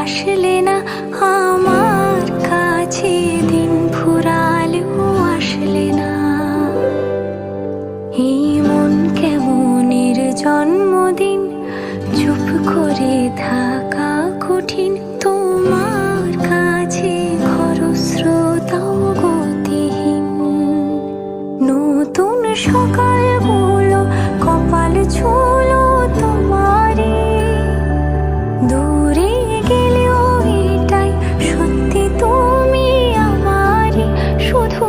আসলে না আমার কাছে, দিন ফুরালেও আসলে না। এই মন কেমনের জন্মদিন, চুপ করে থাকা কঠিন তোমার কাছে, খরস্রোতাও গতিহীন। নতুন সকালগুলো কপাল ছুলো তোমারই, দূরে গেলেও এটাই সত্যি, তুমি আমারই, শুধু